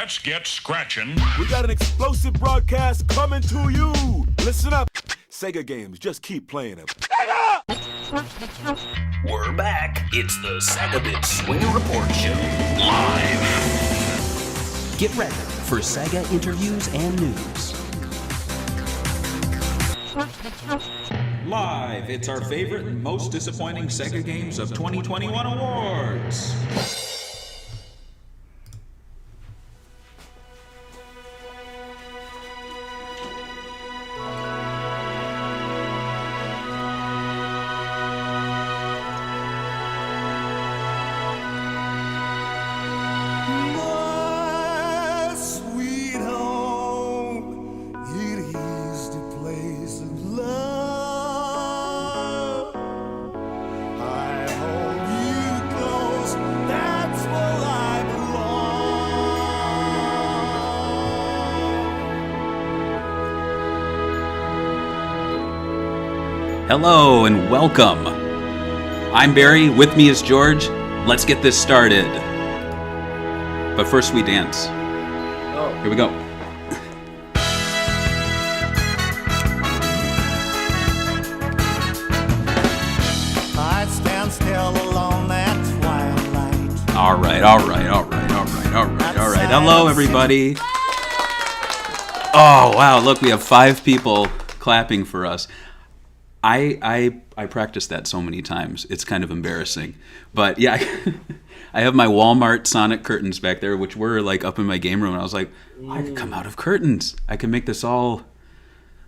Let's get scratching. We got an explosive broadcast coming to you. Listen up. Sega games, just keep playing them. We're back. It's the SEGAbits Swingin Report Show. Live. Get ready for Sega interviews and news. Live, it's our favorite and most disappointing Sega games of 2021 awards. Hello and welcome. I'm Barry, with me is George. Let's get this started. But first we dance. Oh. Here we go. I stand still alone that twilight. All right. Hello, everybody. Oh, wow, look, we have 5 people clapping for us. I practiced that so many times. It's kind of embarrassing. But yeah, I have my Walmart Sonic curtains back there, which were like up in my game room. And I was like, I could come out of curtains. I can make this all,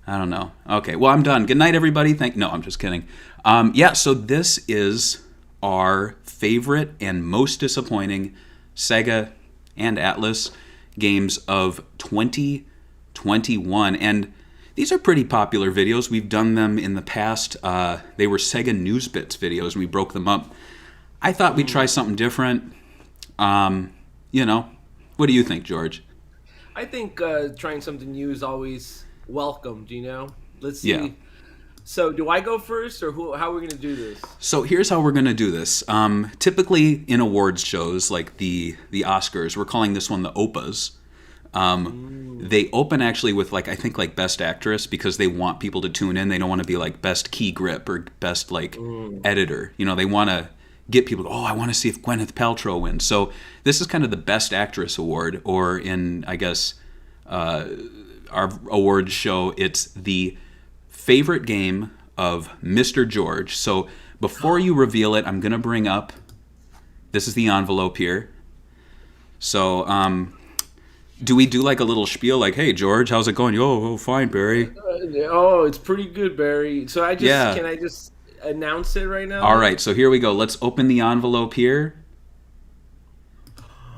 I don't know. Okay, well, I'm done. Good night, everybody. No, I'm just kidding. So this is our favorite and most disappointing Sega and Atlas games of 2021. And these are pretty popular videos. We've done them in the past. They were Sega News Bits videos, and we broke them up. I thought we'd try something different. What do you think, George? I think trying something new is always welcomed, Let's see. Yeah. So do I go first, or how are we going to do this? So here's how we're going to do this. Typically in awards shows like the Oscars, we're calling this one the OPAs. They open actually with I think Best Actress because they want people to tune in. They don't want to be like Best Key Grip or Best Editor. They want to get people, I want to see if Gwyneth Paltrow wins. So this is kind of the Best Actress award, or in, I guess, our awards show, it's the favorite game of Mr. George. So before you reveal it, I'm going to bring up, this is the envelope here. So, do we do like a little spiel like, hey, George, how's it going? Oh, fine, Barry. It's pretty good, Barry. So can I just announce it right now? All right, so here we go. Let's open the envelope here.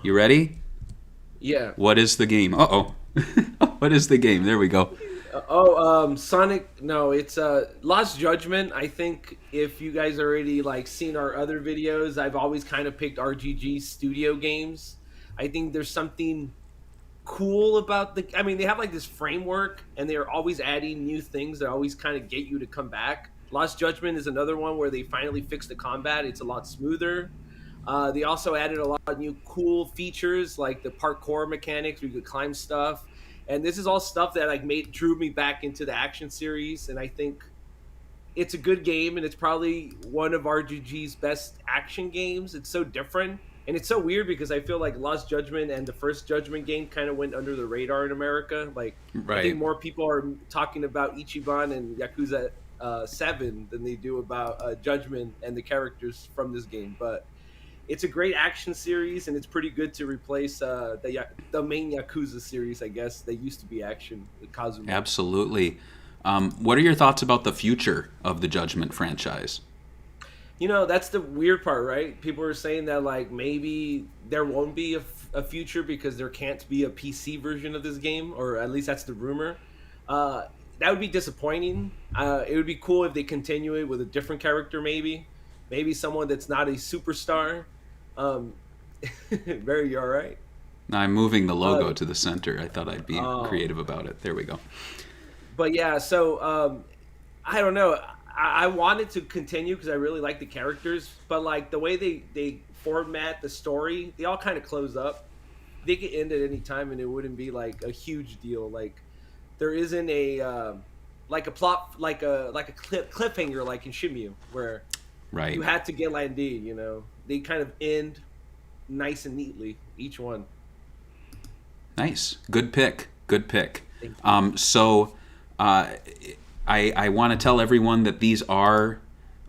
You ready? Yeah. What is the game? Uh-oh. What is the game? There we go. Sonic, no, it's Lost Judgment. I think if you guys already seen our other videos, I've always kind of picked RGG studio games. I think there's something cool about they have this framework, and they're always adding new things that always kind of get you to come back. Lost Judgment is another one where they finally fixed the combat. It's a lot smoother. They also added a lot of new cool features like the parkour mechanics where you could climb stuff, and this is all stuff that drew me back into the action series. And I think it's a good game, and it's probably one of RGG's best action games. It's so different. And it's so weird because I feel like Lost Judgment and the first Judgment game kind of went under the radar in America. Right. I think more people are talking about Ichiban and Yakuza 7 than they do about Judgment and the characters from this game. But it's a great action series, and it's pretty good to replace the main Yakuza series, I guess. They used to be action with Kazuma. Absolutely. What are your thoughts about the future of the Judgment franchise? That's the weird part, right? People are saying that maybe there won't be a future because there can't be a PC version of this game, or at least that's the rumor. That would be disappointing. It would be cool if they continue it with a different character, maybe someone that's not a superstar. Barry, you all right? I'm moving the logo to the center. I thought I'd be creative about it. There we go. But yeah, so I don't know. I wanted to continue because I really like the characters, but the way they format the story, they all kind of close up. they could end at any time, and it wouldn't be like a huge deal. Like there isn't a like a plot, like a cliffhanger, like in Shimu, where Right. you had to get Land D. You know, they kind of end nice and neatly each one. Nice. Good pick. Good pick. Thank you. So I want to tell everyone that these are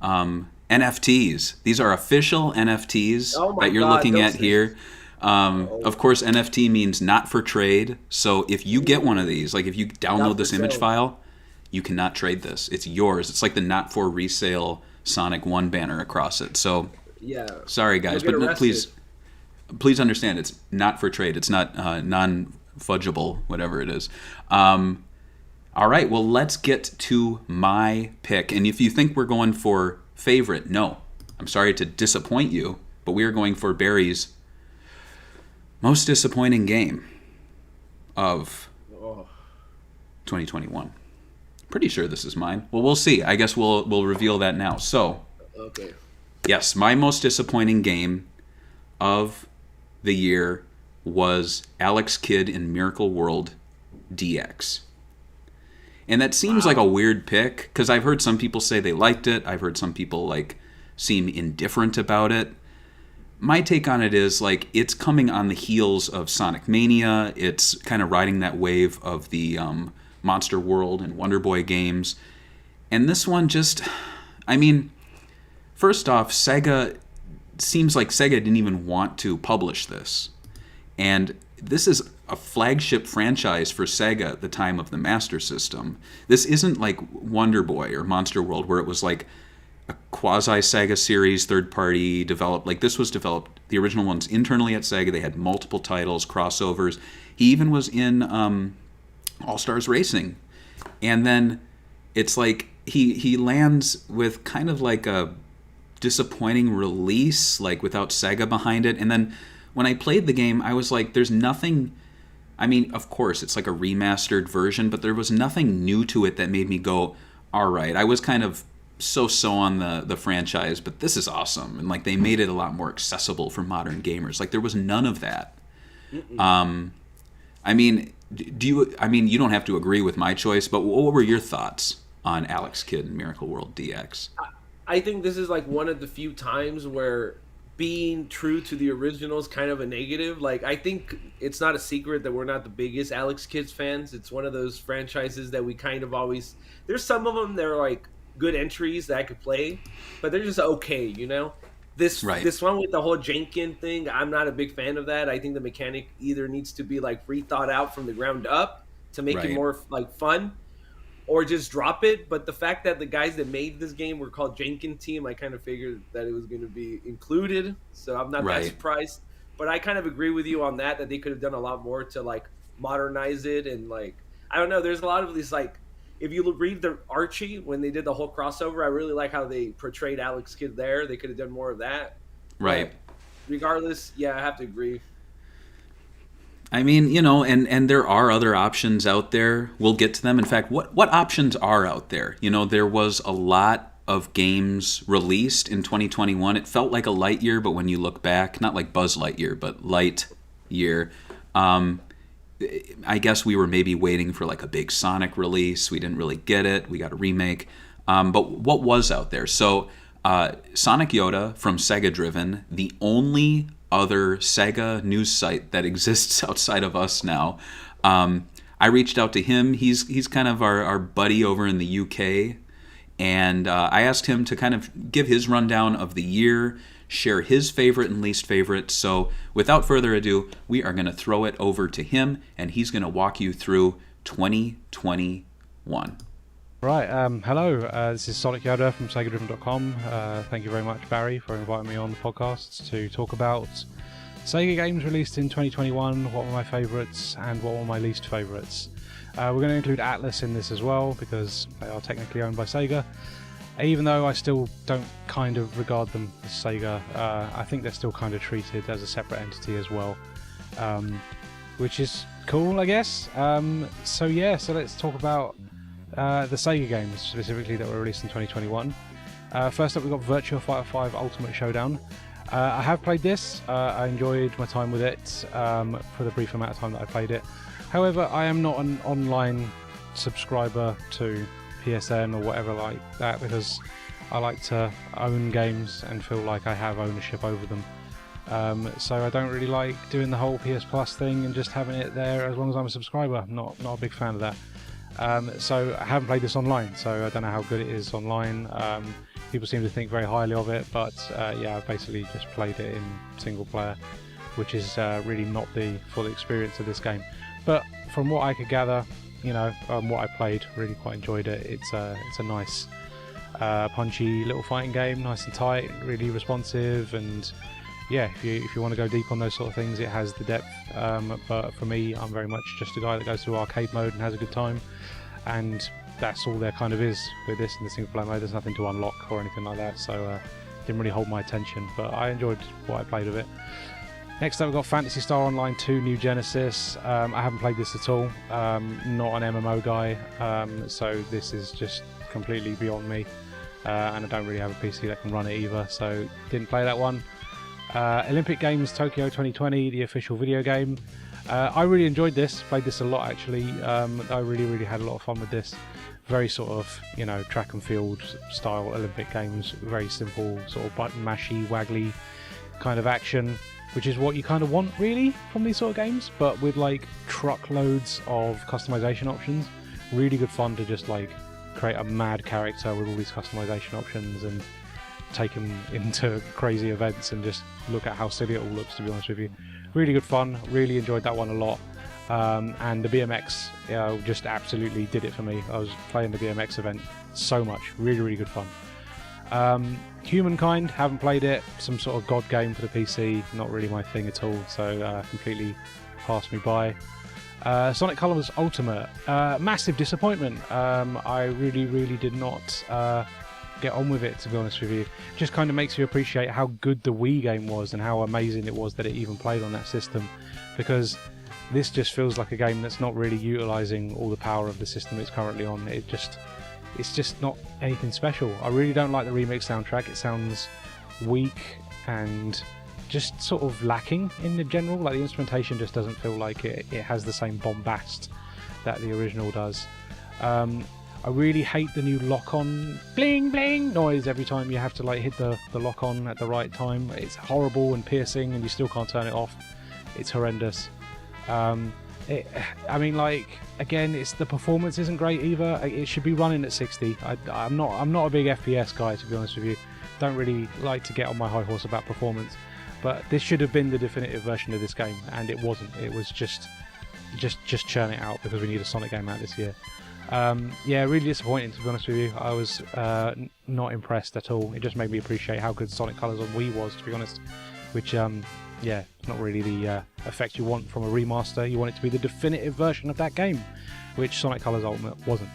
NFTs. These are official NFTs Oh my that you're God, looking don't at say- here. Of course, NFT means not for trade. So if you get one of these, like if you download Not for this image sale. file, you cannot trade this. It's yours. It's like the not for resale Sonic 1 banner across it. So Yeah. sorry guys, You'll but get no, arrested. please understand it's not for trade. It's not non-fudgeable, whatever it is. All right, well, let's get to my pick. And if you think we're going for favorite, no. I'm sorry to disappoint you, but we are going for Barry's most disappointing game of Oh. 2021. Pretty sure this is mine. Well, we'll see. I guess we'll reveal that now. So, Okay. yes, my most disappointing game of the year was Alex Kidd in Miracle World DX. And that seems like a weird pick, because I've heard some people say they liked it. I've heard some people like seem indifferent about it. My take on it is like it's coming on the heels of Sonic Mania. It's kind of riding that wave of the Monster World and Wonder Boy games. And this one just, I mean, first off, Sega seems like Sega didn't even want to publish this. And this is a flagship franchise for Sega at the time of the Master System. This isn't like Wonder Boy or Monster World, where it was like a quasi-Sega series, third-party developed. Like this was developed, the original ones internally at Sega. They had multiple titles, crossovers. He even was in All-Stars Racing. And then it's like he lands with kind of like a disappointing release, like without Sega behind it. And then when I played the game, I was like, there's nothing... I mean, of course, it's like a remastered version, but there was nothing new to it that made me go, all right. I was kind of so on the franchise, but this is awesome. And like they made it a lot more accessible for modern gamers. Like there was none of that. I mean, you don't have to agree with my choice, but what were your thoughts on Alex Kidd and Miracle World DX? I think this is like one of the few times where being true to the original is kind of a negative. Like, I think it's not a secret that we're not the biggest Alex Kidd fans. It's one of those franchises that we kind of always... There's some of them that are like good entries that I could play, but they're just okay, you know? This one with the whole Jankin thing, I'm not a big fan of that. I think the mechanic either needs to be like rethought out from the ground up to make it more like fun, or just drop it. But the fact that the guys that made this game were called Jankin Team, I kind of figured that it was going to be included. So I'm not that surprised. But I kind of agree with you on that they could have done a lot more to like modernize it. And like, I don't know, there's a lot of these like, if you read the Archie, when they did the whole crossover, I really like how they portrayed Alex Kidd there. They could have done more of that. Right. But regardless, yeah, I have to agree. I mean, you know, and there are other options out there. We'll get to them. In fact, what options are out there? You know, there was a lot of games released in 2021. It felt like a light year, but when you look back, not like Buzz Lightyear, but light year, I guess we were maybe waiting for like a big Sonic release. We didn't really get it. We got a remake. But what was out there? So Sonic Yoda from Sega Driven, the only other Sega news site that exists outside of us now. I reached out to him. He's kind of our buddy over in the UK. And I asked him to kind of give his rundown of the year, share his favorite and least favorite. So without further ado, we are going to throw it over to him, and he's going to walk you through 2021. Right, hello, this is Sonic Yoda from SegaDriven.com. Thank you very much, Barry, for inviting me on the podcast to talk about Sega games released in 2021, what were my favourites and what were my least favourites. We're going to include Atlas in this as well, because they are technically owned by Sega. Even though I still don't kind of regard them as Sega, I think they're still kind of treated as a separate entity as well, which is cool, I guess. So let's talk about the Sega games specifically that were released in 2021. First up, we've got Virtua Fighter 5 Ultimate Showdown. I have played this. I enjoyed my time with it for the brief amount of time that I played it. However, I am not an online subscriber to PSN or whatever like that, because I like to own games and feel like I have ownership over them. So I don't really like doing the whole PS Plus thing and just having it there as long as I'm a subscriber. Not a big fan of that. So I haven't played this online, so I don't know how good it is online. People seem to think very highly of it, but yeah, I basically just played it in single player, which is really not the full experience of this game. But from what I could gather, you know, what I played, really quite enjoyed it. It's a nice, punchy little fighting game, nice and tight, really responsive, and yeah, if you want to go deep on those sort of things, it has the depth. But for me, I'm very much just a guy that goes through arcade mode and has a good time, and that's all there kind of is with this in the single player mode. There's nothing to unlock or anything like that, so didn't really hold my attention, but I enjoyed what I played of it. Next up, we've got Phantasy Star Online 2 New Genesis. I haven't played this at all. Not an MMO guy, so this is just completely beyond me, and I don't really have a PC that can run it either, so didn't play that one. Olympic Games Tokyo 2020, the official video game. I really enjoyed this, played this a lot actually. I really had a lot of fun with this. Very sort of, you know, track and field style Olympic Games, very simple sort of button mashy, waggly kind of action, which is what you kind of want really from these sort of games, but with like truckloads of customization options. Really good fun to just like create a mad character with all these customization options and take him into crazy events and just look at how silly it all looks, to be honest with you. Really good fun, really enjoyed that one a lot. And the BMX just absolutely did it for me. I was playing the BMX event so much, really good fun. Humankind, haven't played it, some sort of god game for the PC, not really my thing at all, so completely passed me by. Sonic Colors Ultimate, massive disappointment. I really did not get on with it, to be honest with you. Just kind of makes you appreciate how good the Wii game was and how amazing it was that it even played on that system, because this just feels like a game that's not really utilising all the power of the system it's currently on. It's just not anything special. I really don't like the remix soundtrack. It sounds weak and just sort of lacking in the general. Like the instrumentation just doesn't feel like it has the same bombast that the original does. I really hate the new lock-on bling bling noise every time you have to like hit the lock-on at the right time. It's horrible and piercing, and you still can't turn it off. It's horrendous. I mean, like, again, it's the performance isn't great either. It should be running at 60. I'm not a big FPS guy, to be honest with you. Don't really like to get on my high horse about performance, but this should have been the definitive version of this game, and it wasn't. It was just churn it out because we need a Sonic game out this year. Yeah, really disappointing, to be honest with you. I was not impressed at all. It just made me appreciate how good Sonic Colors on Wii was, to be honest, which yeah, not really the effect you want from a remaster. You want it to be the definitive version of that game, which Sonic Colors Ultimate wasn't.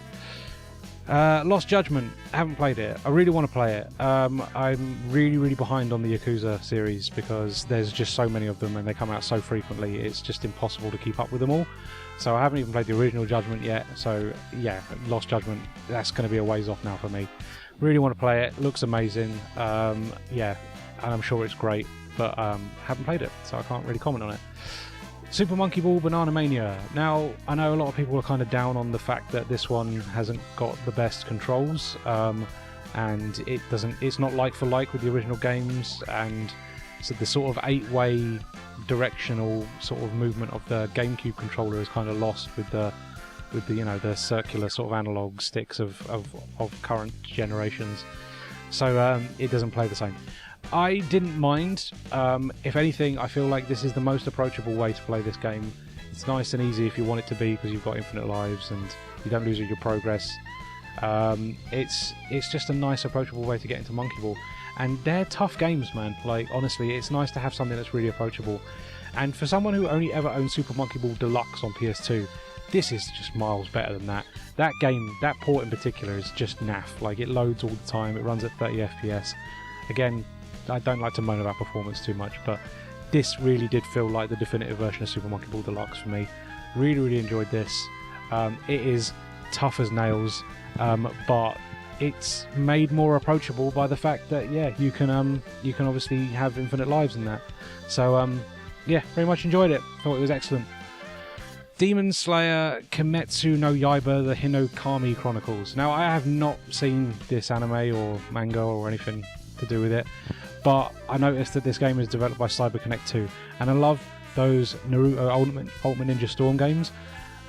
Lost Judgment, haven't played it. I really want to play it. I'm really behind on the Yakuza series because there's just so many of them and they come out so frequently, it's just impossible to keep up with them all. So I haven't even played the original Judgment yet, so yeah, Lost Judgment, that's going to be a ways off now for me. Really want to play it, looks amazing, yeah, and I'm sure it's great, but haven't played it, so I can't really comment on it. Super Monkey Ball Banana Mania. Now, I know a lot of people are kind of down on the fact that this one hasn't got the best controls, and it's not like for like with the original games, and so the sort of 8-way directional sort of movement of the GameCube controller is kind of lost with the you know, the circular sort of analog sticks of current generations. So it doesn't play the same. I didn't mind. If anything, I feel like this is the most approachable way to play this game. It's nice and easy if you want it to be because you've got infinite lives and you don't lose your progress. It's just a nice approachable way to get into Monkey Ball. And they're tough games, man. Like, honestly, it's nice to have something that's really approachable. And for someone who only ever owned Super Monkey Ball Deluxe on PS2, this is just miles better than that. That game, that port in particular, is just naff. Like, it loads all the time, it runs at 30 FPS. Again, I don't like to moan about performance too much, but this really did feel like the definitive version of Super Monkey Ball Deluxe for me. Really enjoyed this. It is tough as nails, but it's made more approachable by the fact that you can obviously have infinite lives in that. So very much enjoyed it. Thought it was excellent. Demon Slayer Kametsu no Yaiba, the Hinokami Chronicles. Now, I have not seen this anime or manga or anything to do with it, but I noticed that this game is developed by CyberConnect 2, and I love those Naruto Ultimate Ninja Storm games,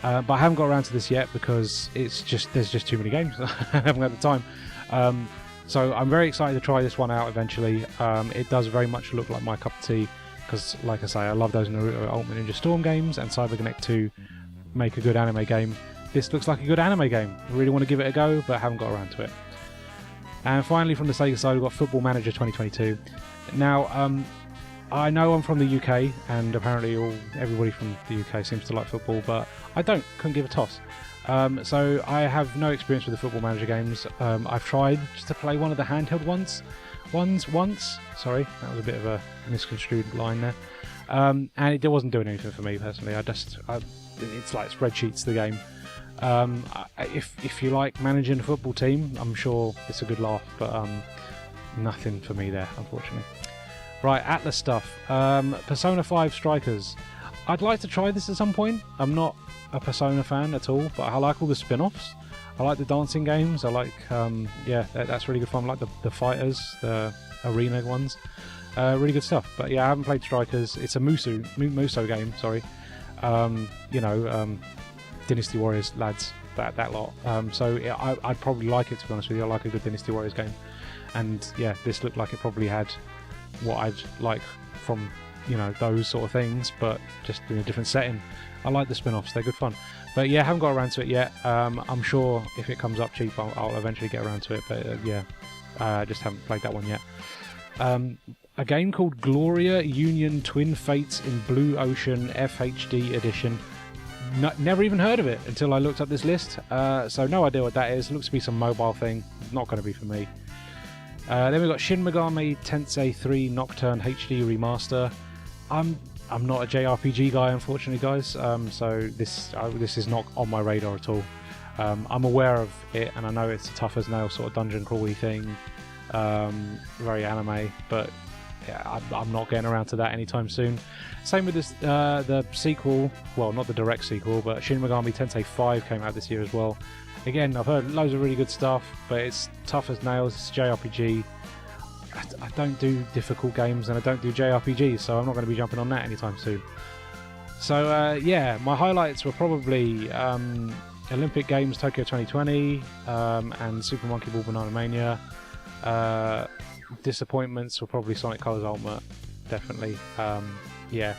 but I haven't got around to this yet because there's just too many games. I haven't had the time. So I'm very excited to try this one out eventually. It does very much look like my cup of tea, because, like I say, I love those Naruto Ultimate Ninja Storm games, and CyberConnect 2 make a good anime game. This looks like a good anime game. I really want to give it a go, but haven't got around to it. And finally, from the Sega side, we've got Football Manager 2022. Now, I know I'm from the UK, and apparently everybody from the UK seems to like football, but I couldn't give a toss. So I have no experience with the Football Manager games. I've tried just to play one of the handheld ones. Sorry, that was a bit of a misconstrued line there. And it wasn't doing anything for me personally. It's like spreadsheets, the game. If you like managing a football team, I'm sure it's a good laugh, but nothing for me there, unfortunately. Right, Atlas stuff. Persona 5 Strikers. I'd like to try this at some point. I'm not a Persona fan at all, but I like all the spin-offs. I like the dancing games. I like, that's really good fun. I like the fighters, the arena ones. Really good stuff. But yeah, I haven't played Strikers. It's a Muso game, sorry. Dynasty Warriors lads, that lot. I'd probably like it, to be honest with you. I like a good Dynasty Warriors game. And yeah, this looked like it probably had what I'd like from, those sort of things, but just in a different setting. I like the spin-offs, they're good fun. But yeah, haven't got around to it yet. I'm sure if it comes up cheap, I'll eventually get around to it. But I just haven't played that one yet. A game called Gloria Union Twin Fates in Blue Ocean FHD Edition. Never even heard of it until I looked up this list. So no idea what that is. Looks to be some mobile thing. Not going to be for me. Then we've got Shin Megami Tensei 3 Nocturne HD Remaster. I'm not a JRPG guy, unfortunately, guys. So this is not on my radar at all. I'm aware of it, and I know it's a tough as nail sort of dungeon crawly thing, very anime. But yeah, I'm not getting around to that anytime soon. Same with this, the sequel. Well, not the direct sequel, but Shin Megami Tensei 5 came out this year as well. Again, I've heard loads of really good stuff, but it's tough as nails. It's JRPG. I don't do difficult games, and I don't do JRPGs, so I'm not going to be jumping on that anytime soon. So my highlights were probably Olympic Games Tokyo 2020 and Super Monkey Ball Banana Mania. Disappointments were probably Sonic Colors Ultimate, definitely.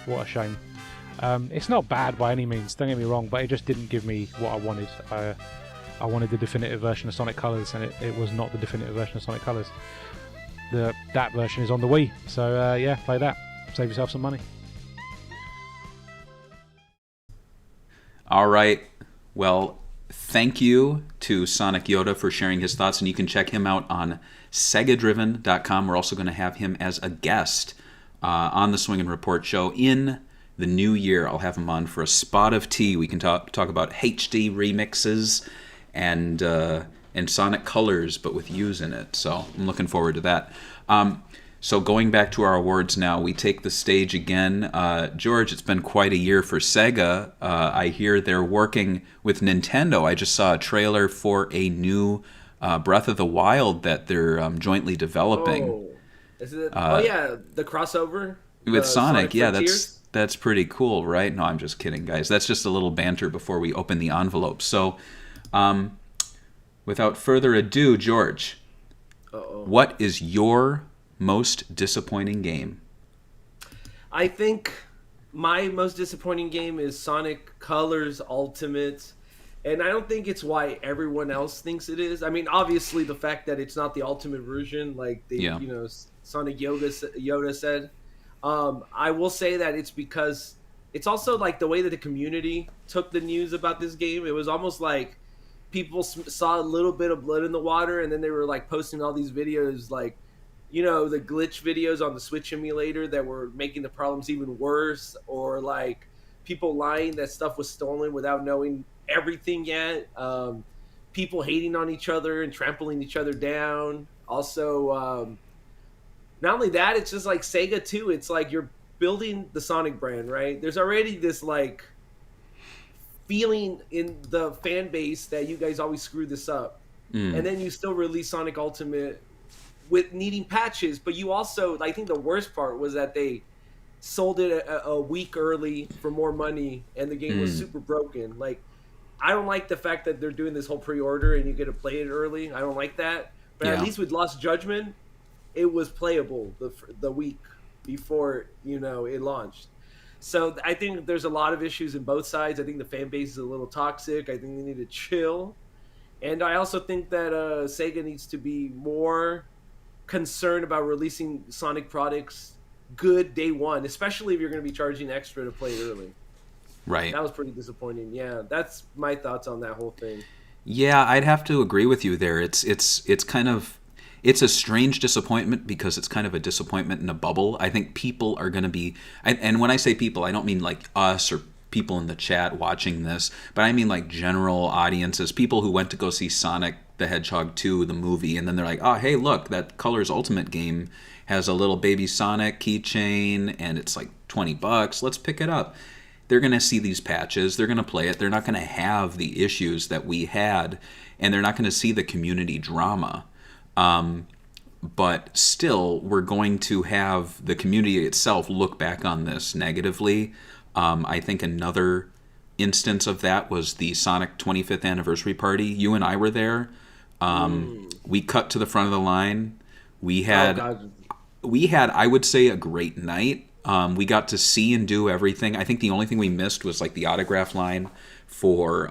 What a shame. It's not bad by any means, don't get me wrong, but it just didn't give me what I wanted. I wanted the definitive version of Sonic Colors, and it was not the definitive version of Sonic Colors. That version is on the Wii, so play that. Save yourself some money. All right. Well, thank you to Sonic Yoda for sharing his thoughts, and you can check him out on SegaDriven.com. We're also going to have him as a guest on the Swingin' Report show in the new year. I'll have him on for a spot of tea. We can talk about HD remixes and Sonic Colors, but with U's in it. So I'm looking forward to that. So going back to our awards now, we take the stage again. George, it's been quite a year for Sega. I hear they're working with Nintendo. I just saw a trailer for a new Breath of the Wild that they're jointly developing. Oh, is it? The crossover with Sonic. Yeah, Frontiers? that's pretty cool, right? No, I'm just kidding, guys. That's just a little banter before we open the envelope. So, without further ado, George, what is your most disappointing game? I think my most disappointing game is Sonic Colors Ultimate, and I don't think it's why everyone else thinks it is. I mean, obviously the fact that it's not the ultimate version, like Sonic Yoda said. I will say that it's because it's also like the way that the community took the news about this game. It was almost like people saw a little bit of blood in the water, and then they were like posting all these videos, like, the glitch videos on the Switch emulator that were making the problems even worse, or like people lying that stuff was stolen without knowing everything yet. people hating on each other and trampling each other down. Also, not only that, it's just like Sega too. It's like you're building the Sonic brand, right? There's already this like feeling in the fan base that you guys always screw this up, and then you still release Sonic Ultimate with needing patches. But you also, I think the worst part was that they sold it a week early for more money, and the game was super broken. Like, I don't like the fact that they're doing this whole pre-order and you get to play it early. I don't like that. But at least with Lost Judgment, it was playable the week before, you know, it launched. So I think there's a lot of issues in both sides. I think the fan base is a little toxic. I think they need to chill. And I also think that Sega needs to be more concerned about releasing Sonic products good day one, especially if you're going to be charging extra to play it early. Right. That was pretty disappointing. Yeah, that's my thoughts on that whole thing. Yeah, I'd have to agree with you there. It's kind of, it's a strange disappointment because it's kind of a disappointment in a bubble. I think people are going to be, and when I say people, I don't mean like us or people in the chat watching this, but I mean like general audiences, people who went to go see Sonic the Hedgehog 2, the movie, and then they're like, oh, hey, look, that Colors Ultimate game has a little baby Sonic keychain, and it's like $20. Let's pick it up. They're going to see these patches. They're going to play it. They're not going to have the issues that we had, and they're not going to see the community drama. But still, we're going to have the community itself look back on this negatively. I think another instance of that was the Sonic 25th anniversary party. You and I were there. We cut to the front of the line. We had, I would say, a great night. We got to see and do everything. I think the only thing we missed was like the autograph line for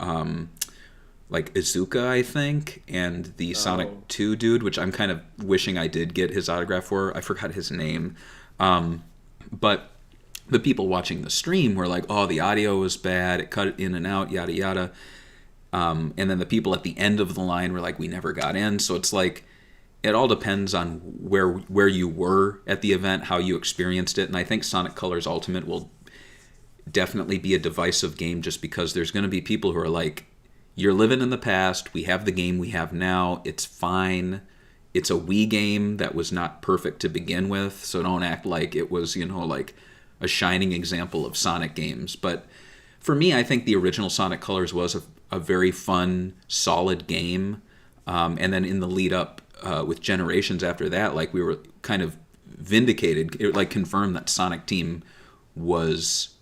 like Izuka, I think, and the Sonic 2 dude, which I'm kind of wishing I did get his autograph for. I forgot his name. But the people watching the stream were like, oh, the audio was bad. It cut in and out, yada, yada. And then the people at the end of the line were like, we never got in. So it's like, it all depends on where you were at the event, how you experienced it. And I think Sonic Colors Ultimate will definitely be a divisive game just because there's going to be people who are like, you're living in the past. We have the game we have now. It's fine. It's a Wii game that was not perfect to begin with. So don't act like it was, you know, like a shining example of Sonic games. But for me, I think the original Sonic Colors was a very fun, solid game. And then in the lead up, with Generations after that, like we were kind of vindicated. It like confirmed that Sonic Team was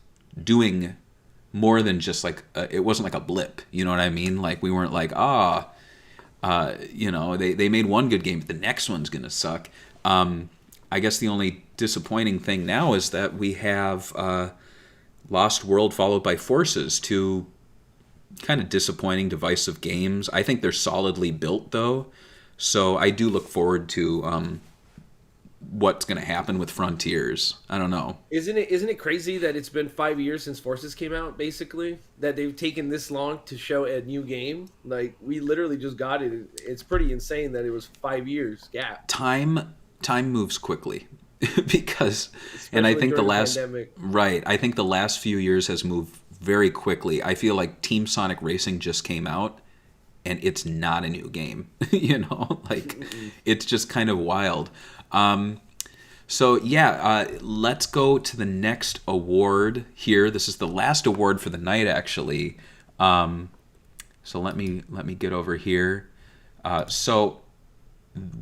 doing more than just like it wasn't like a blip. You know what I mean? Like we weren't like you know, they made one good game, but the next one's gonna suck. I guess the only disappointing thing now is that we have Lost World followed by Forces, two kind of disappointing, divisive games. I think they're solidly built though. So I do look forward to what's going to happen with Frontiers. I don't know. Isn't it crazy that it's been 5 years since Forces came out, basically? That they've taken this long to show a new game? Like, we literally just got it. It's pretty insane that it was 5 years gap. Time moves quickly. Because, and I think the last, right, I think the last few years has moved very quickly. I feel like Team Sonic Racing just came out, and it's not a new game, you know, like it's just kind of wild. So yeah, let's go to the next award here. This is the last award for the night, actually. So let me get over here. So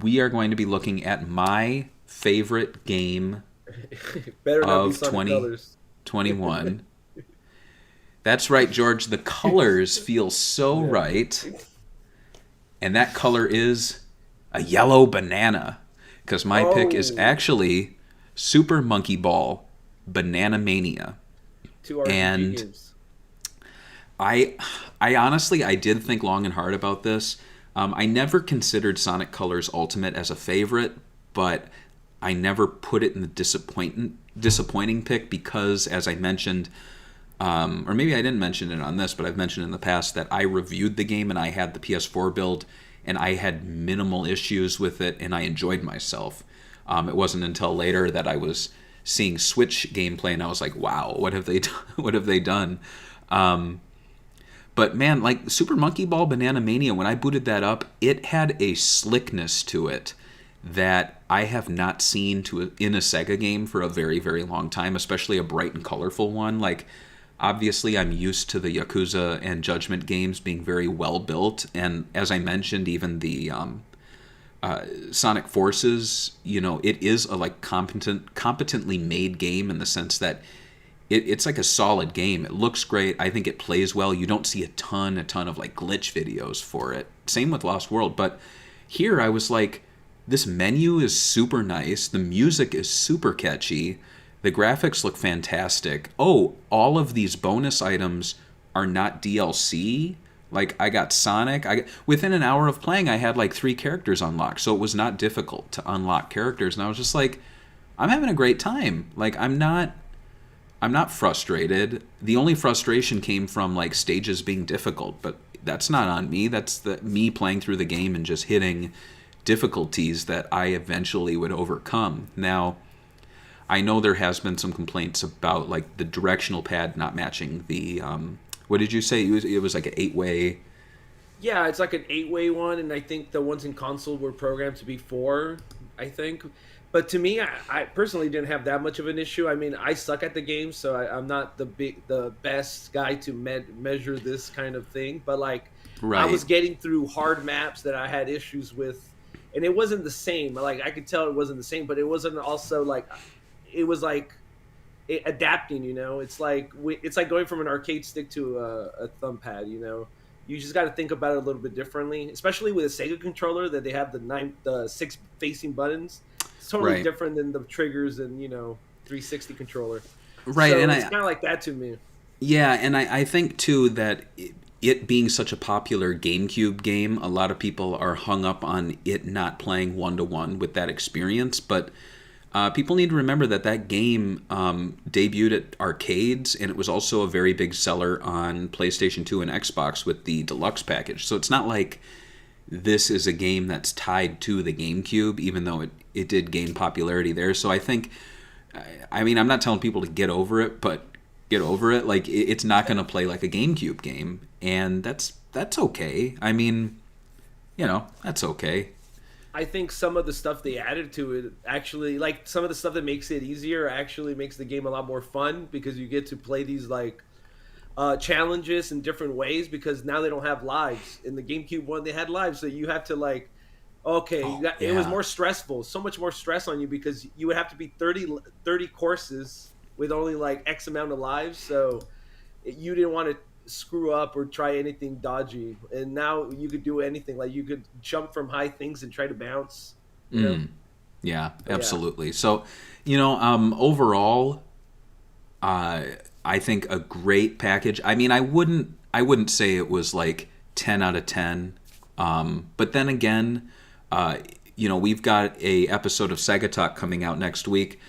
we are going to be looking at my favorite game of 2021. That's right, George. The colors feel so right. And that color is a yellow banana. Because my pick is actually Super Monkey Ball Banana Mania. Two RPG and games. I honestly, I did think long and hard about this. I never considered Sonic Colors Ultimate as a favorite, but I never put it in the disappointing pick because, as I mentioned, or maybe I didn't mention it on this, but I've mentioned in the past that I reviewed the game and I had the PS4 build and I had minimal issues with it and I enjoyed myself. It wasn't until later that I was seeing Switch gameplay and I was like, wow, what have they done? But man, like Super Monkey Ball Banana Mania, when I booted that up, it had a slickness to it that I have not seen in a Sega game for a very, very long time, especially a bright and colorful one. Like, obviously, I'm used to the Yakuza and Judgement games being very well built, and as I mentioned, even the Sonic Forces, it is a like competently made game in the sense that it's like a solid game. It looks great. I think it plays well. You don't see a ton of like glitch videos for it. Same with Lost World, but here I was like, this menu is super nice. The music is super catchy. The graphics look fantastic. Oh, all of these bonus items are not DLC. Like, I got Sonic. Within an hour of playing, I had like 3 characters unlocked, so it was not difficult to unlock characters. And I was just like, I'm having a great time. Like, I'm not frustrated. The only frustration came from like stages being difficult, but that's not on me. That's me playing through the game and just hitting difficulties that I eventually would overcome. Now, I know there has been some complaints about like the directional pad not matching the what did you say? It was like an 8-way. Yeah, it's like an 8-way one, and I think the ones in console were programmed to be 4, I think. But to me, I personally didn't have that much of an issue. I mean, I suck at the game, so I'm not the best guy to measure this kind of thing. But like, right. I was getting through hard maps that I had issues with, and it wasn't the same. Like, I could tell it wasn't the same, but it wasn't also like, it was like adapting. It's like going from an arcade stick to a thumb pad. You just got to think about it a little bit differently, especially with a Sega controller that they have the 6 facing buttons. It's totally right. different than the triggers and 360 controller. Right, so and it's kind of like that to me. Yeah, and I think too that it being such a popular GameCube game, a lot of people are hung up on it not playing 1-to-1 with that experience, but people need to remember that game debuted at arcades, and it was also a very big seller on PlayStation 2 and Xbox with the deluxe package. So it's not like this is a game that's tied to the GameCube, even though it did gain popularity there. So I think, I mean, I'm not telling people to get over it, but get over it. Like, it's not going to play like a GameCube game, and that's okay. I mean, that's okay. I think some of the stuff they added to it actually, like some of the stuff that makes it easier actually makes the game a lot more fun, because you get to play these like challenges in different ways, because now they don't have lives. In the GameCube one, they had lives, so you have to like, it was more stressful, so much more stress on you, because you would have to beat 30 courses with only like X amount of lives, so you didn't want to screw up or try anything dodgy. And now you could do anything, like you could jump from high things and try to bounce. Yeah, absolutely. Yeah. So, overall, I think a great package. I mean, I wouldn't say it was like 10 out of 10. But then again, we've got a episode of Sega Talk coming out next week,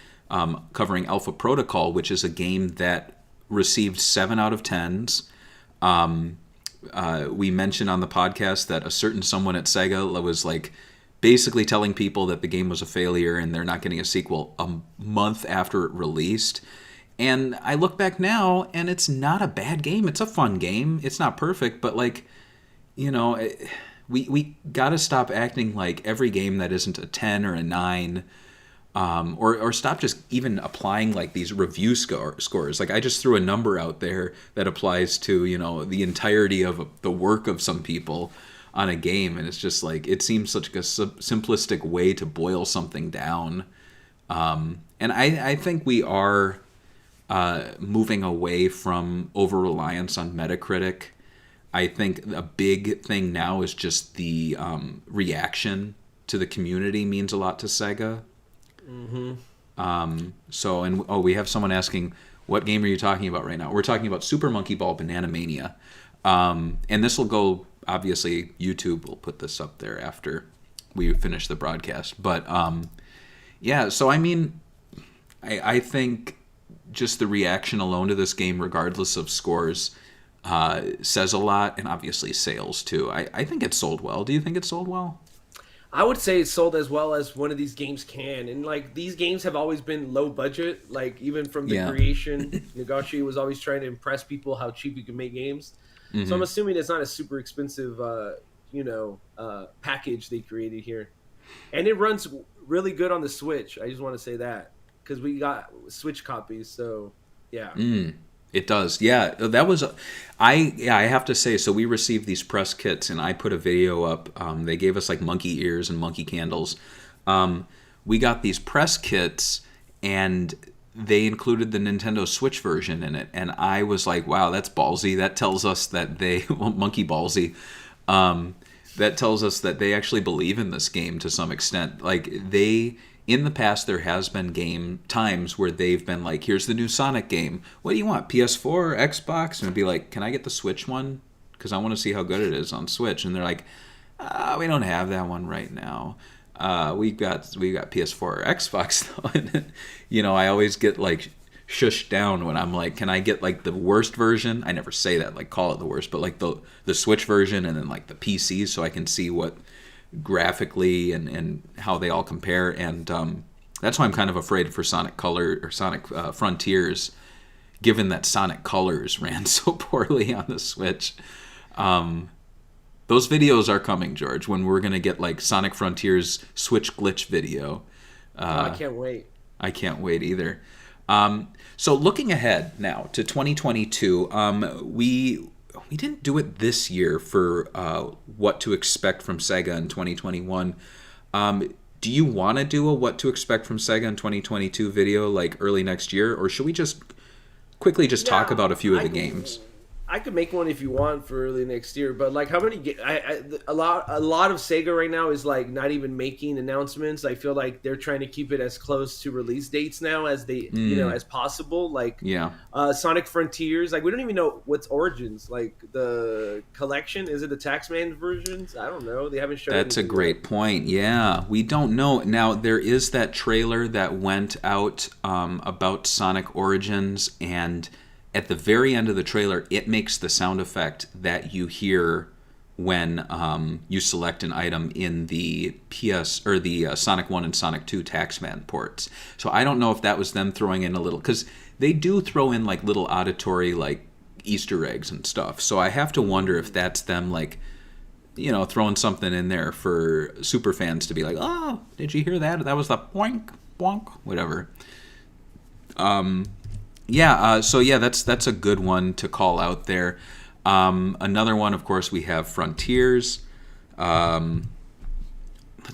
covering Alpha Protocol, which is a game that received 7 out of 10s. We mentioned on the podcast that a certain someone at Sega was like basically telling people that the game was a failure and they're not getting a sequel a month after it released. And I look back now, and it's not a bad game. It's a fun game. It's not perfect, but like, we got to stop acting like every game that isn't a 10 or a 9, or stop just even applying like these review scores. Like, I just threw a number out there that applies to, the entirety of the work of some people on a game, and it's just like, it seems such a simplistic way to boil something down. And I think we are moving away from over-reliance on Metacritic. I think a big thing now is just the reaction to the community means a lot to Sega. Mm-hmm. We have someone asking, what game are you talking about right now? We're talking about Super Monkey Ball Banana Mania. And this will go, obviously, YouTube will put this up there after we finish the broadcast. But, so I mean, I think just the reaction alone to this game, regardless of scores, says a lot, and obviously sales too. I think it sold well. Do you think it sold well? I would say it's sold as well as one of these games can. And like, these games have always been low budget. Like, even from the creation, Nagashi was always trying to impress people how cheap you can make games. So I'm assuming it's not a super expensive, package they created here. And it runs really good on the Switch. I just want to say that because we got Switch copies. So, yeah. It does. Yeah, that was I have to say, so we received these press kits and I put a video up. They gave us like monkey ears and monkey candles. We got these press kits and they included the Nintendo Switch version in it, and I was like, wow, that's ballsy. That tells us that they monkey ballsy. That tells us that they actually believe in this game to some extent. Like in the past, there has been times where they've been like, here's the new Sonic game. What do you want, PS4 or Xbox? And it'd be like, can I get the Switch one? Because I want to see how good it is on Switch. And they're like, we don't have that one right now. We got PS4 or Xbox though. And, I always get like shushed down when I'm like, can I get like the worst version? I never say that, like call it the worst, but like the Switch version and then like the PC so I can see what graphically and how they all compare. And that's why I'm kind of afraid for Sonic Frontiers, given that Sonic Colors ran so poorly on the Switch. Those videos are coming, George, when we're going to get like Sonic Frontiers Switch glitch video. I can't wait. I can't wait either. So looking ahead now to 2022, we didn't do it this year for what to expect from Sega in 2021. Do you want to do a what to expect from Sega in 2022 video like early next year, or should we just quickly talk about a few of the games? I could make one if you want for early next year, but like how many? A lot of Sega right now is like not even making announcements. I feel like they're trying to keep it as close to release dates now as they as possible. Like Sonic Frontiers, like we don't even know what's Origins. Like the collection, is it the Taxman versions? I don't know. They haven't shown. That's a great point. Yeah, we don't know. Now there is that trailer that went out about Sonic Origins, and at the very end of the trailer, it makes the sound effect that you hear when you select an item in the Sonic 1 and Sonic 2 Taxman ports. So I don't know if that was them throwing in a little, because they do throw in like little auditory like Easter eggs and stuff. So I have to wonder if that's them like, throwing something in there for super fans to be like, oh, did you hear that? That was the boink, bonk, whatever. That's a good one to call out there. Another one, of course, we have Frontiers. Let's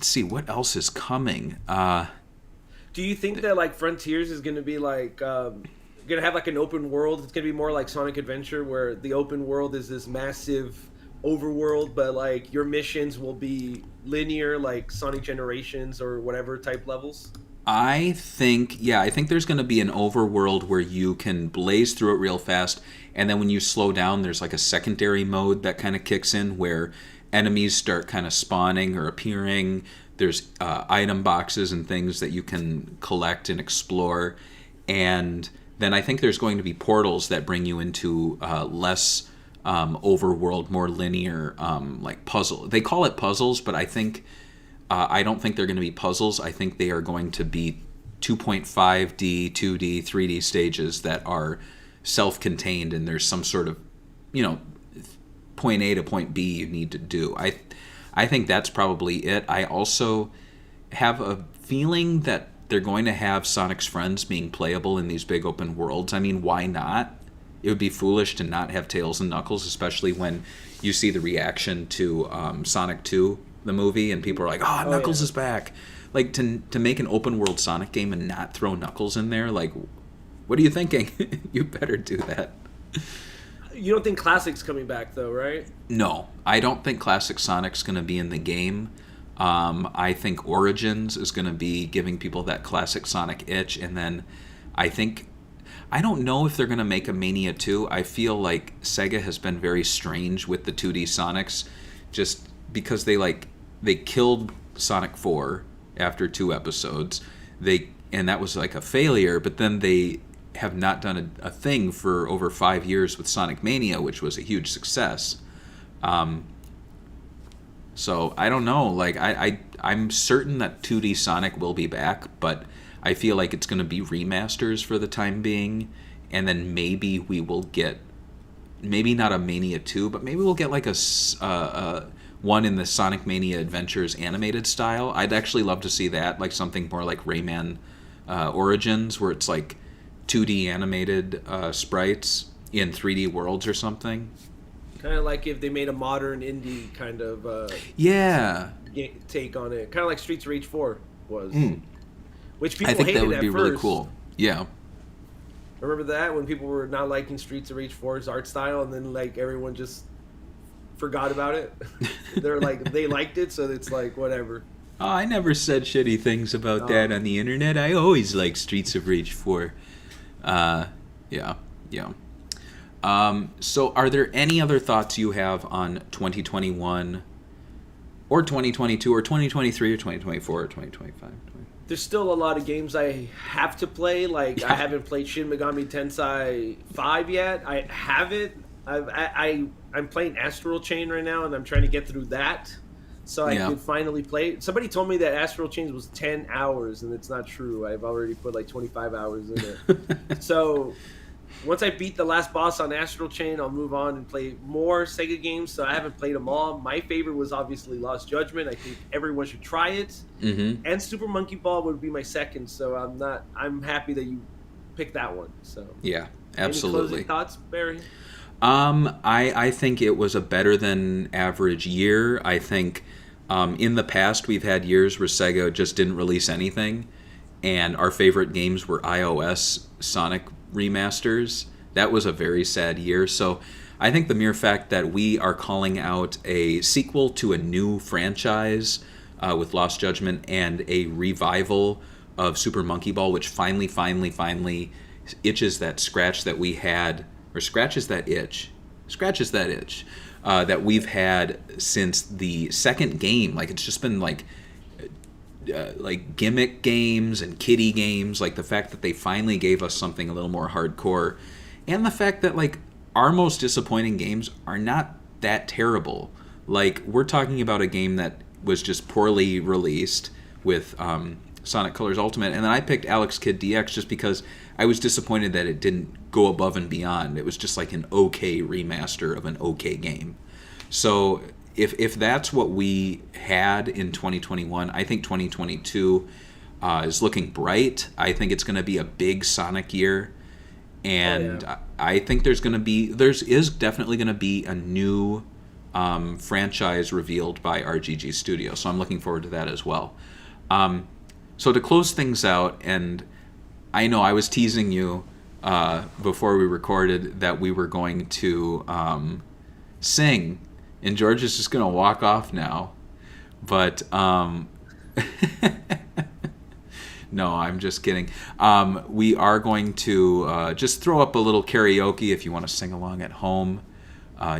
see, what else is coming? Do you think that like Frontiers is going to be like going to have like an open world? It's going to be more like Sonic Adventure, where the open world is this massive overworld, but like your missions will be linear, like Sonic Generations or whatever type levels? I think there's going to be an overworld where you can blaze through it real fast, and then when you slow down, there's like a secondary mode that kind of kicks in where enemies start kind of spawning or appearing. There's item boxes and things that you can collect and explore, and then I think there's going to be portals that bring you into less overworld, more linear like puzzle. They call it puzzles, but I don't think they're going to be puzzles. I think they are going to be 2.5D, 2D, 3D stages that are self-contained, and there's some sort of, point A to point B you need to do. I think that's probably it. I also have a feeling that they're going to have Sonic's friends being playable in these big open worlds. I mean, why not? It would be foolish to not have Tails and Knuckles, especially when you see the reaction to Sonic 2, the movie, and people are like, Knuckles is back. Like, to make an open world Sonic game and not throw Knuckles in there, like, what are you thinking? You better do that. You don't think Classic's coming back though, right? No, I don't think Classic Sonic's going to be in the game. I think Origins is going to be giving people that classic Sonic itch, and then I don't know if they're going to make a Mania 2. I feel like Sega has been very strange with the 2D Sonics, just because they killed Sonic 4 after 2 episodes. And that was like a failure, but then they have not done a thing for over 5 years with Sonic Mania, which was a huge success. So I don't know. Like I'm certain that 2D Sonic will be back, but I feel like it's going to be remasters for the time being, and then maybe we will get maybe not a Mania 2, but maybe we'll get like one in the Sonic Mania Adventures animated style. I'd actually love to see that, like something more like Rayman Origins, where it's like 2D animated sprites in 3D worlds or something. Kind of like if they made a modern indie kind of take on it. Kind of like Streets of Rage 4 was. Which people I think hated that would at be first. really cool. Yeah. Remember that? When people were not liking Streets of Rage 4's art style, and then like everyone just forgot about it. They're like, they liked it, so it's like, whatever. Oh, I never said shitty things about that on the internet. I always liked Streets of Rage 4. Yeah. So are there any other thoughts you have on 2021 or 2022 or 2023 or 2024 or 2025? There's still a lot of games I have to play. Like, I haven't played Shin Megami Tensei 5 yet. I have it. I'm playing Astral Chain right now, and I'm trying to get through that so I could finally play it. Somebody told me that Astral Chain was 10 hours, and it's not true. I've already put like 25 hours in it. So once I beat the last boss on Astral Chain, I'll move on and play more Sega games. So I haven't played them all. My favorite was obviously Lost Judgment. I think everyone should try it. Mm-hmm. And Super Monkey Ball would be my second. So I'm happy that you picked that one. So yeah, absolutely. Any closing thoughts, Barry? I think it was a better than average year. I think in the past we've had years where Sega just didn't release anything, and our favorite games were iOS Sonic remasters. That was a very sad year. So I think the mere fact that we are calling out a sequel to a new franchise with Lost Judgment and a revival of Super Monkey Ball, which finally itches that scratch that we had, or scratches that itch that we've had since the second game. Like, it's just been like gimmick games and kiddie games. Like, the fact that they finally gave us something a little more hardcore, and the fact that like our most disappointing games are not that terrible. Like, we're talking about a game that was just poorly released with Sonic Colors Ultimate, and then I picked Alex Kidd DX just because I was disappointed that it didn't go above and beyond. It was just like an okay remaster of an okay game. So if that's what we had in 2021, I think 2022 is looking bright. I think it's going to be a big Sonic year, and I think there's definitely going to be a new franchise revealed by RGG Studio. So I'm looking forward to that as well. So to close things out, and I know I was teasing you before we recorded that we were going to sing, and George is just going to walk off now. But no, I'm just kidding. We are going to just throw up a little karaoke. If you want to sing along at home,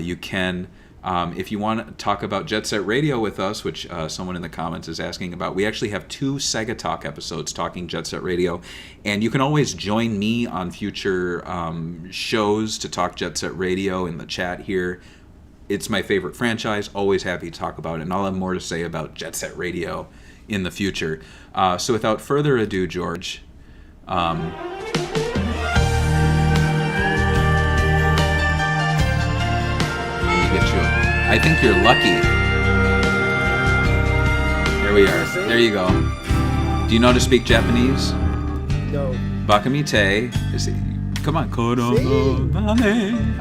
you can. If you want to talk about Jet Set Radio with us, which someone in the comments is asking about, we actually have 2 Sega Talk episodes talking Jet Set Radio, and you can always join me on future shows to talk Jet Set Radio in the chat here. It's my favorite franchise, always happy to talk about it, and I'll have more to say about Jet Set Radio in the future. So without further ado, George, I think you're lucky. There we are. There you go. Do you know how to speak Japanese? No. Bakamite. Come on.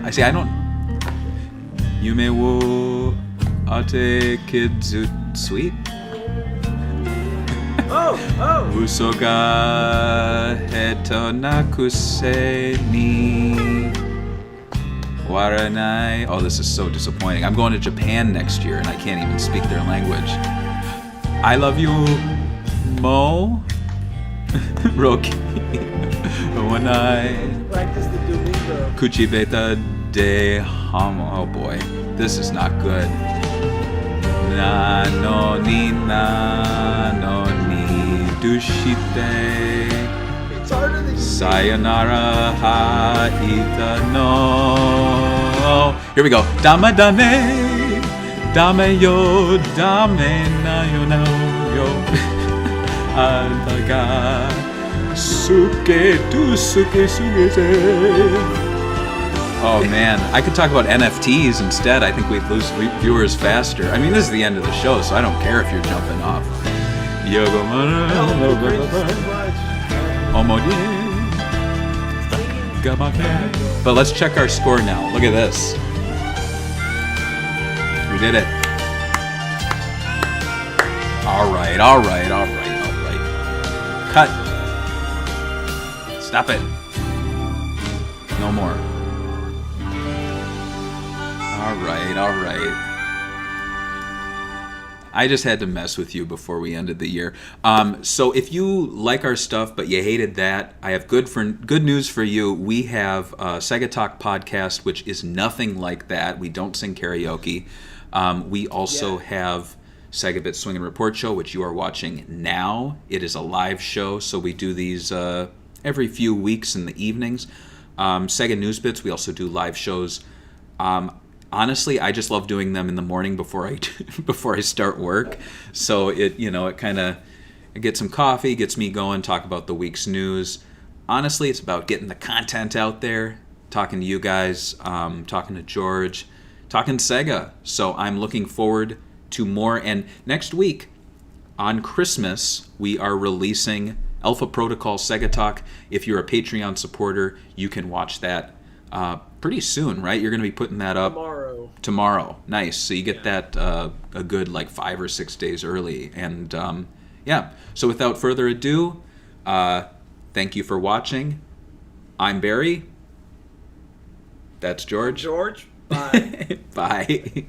I say I don't. Yume wo ate kidzu. Sweet. Uso ga heto nakusei ni. Waranai. Oh, this is so disappointing. I'm going to Japan next year and I can't even speak their language. I love you, Mo. Roki. Wanai. Practice the Duolingo. Kuchibeta de Hamo. Oh boy, this is not good. Na no ni dushite. It's harder than you Sayonara haita no. Here we go. Dame dane. Dame yo. Dame na yo na yo. Anta ga. Suke tu suke suke se. Oh man, I could talk about NFTs instead. I think we'd lose viewers faster. I mean, this is the end of the show, so I don't care if you're jumping off. But let's check our score now. Look at this. We did it. All right. Cut. Stop it. No more. All right. I just had to mess with you before we ended the year. So if you like our stuff but you hated that, I have good news for you. We have a Sega Talk podcast, which is nothing like that. We don't sing karaoke. We also have SEGAbits Swingin Report Show, which you are watching now. It is a live show, so we do these every few weeks in the evenings. Sega News Bits, we also do live shows. Honestly, I just love doing them in the morning before I start work. So it kind of gets some coffee, gets me going, talk about the week's news. Honestly, it's about getting the content out there, talking to you guys, talking to George, talking Sega. So I'm looking forward to more. And next week on Christmas, we are releasing Alpha Protocol Sega Talk. If you're a Patreon supporter, you can watch that pretty soon, right? You're going to be putting that up tomorrow. Nice. So you get that a good 5 or 6 days early. And so without further ado, thank you for watching. I'm Barry. That's George. George. Bye. Bye.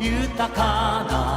豊かな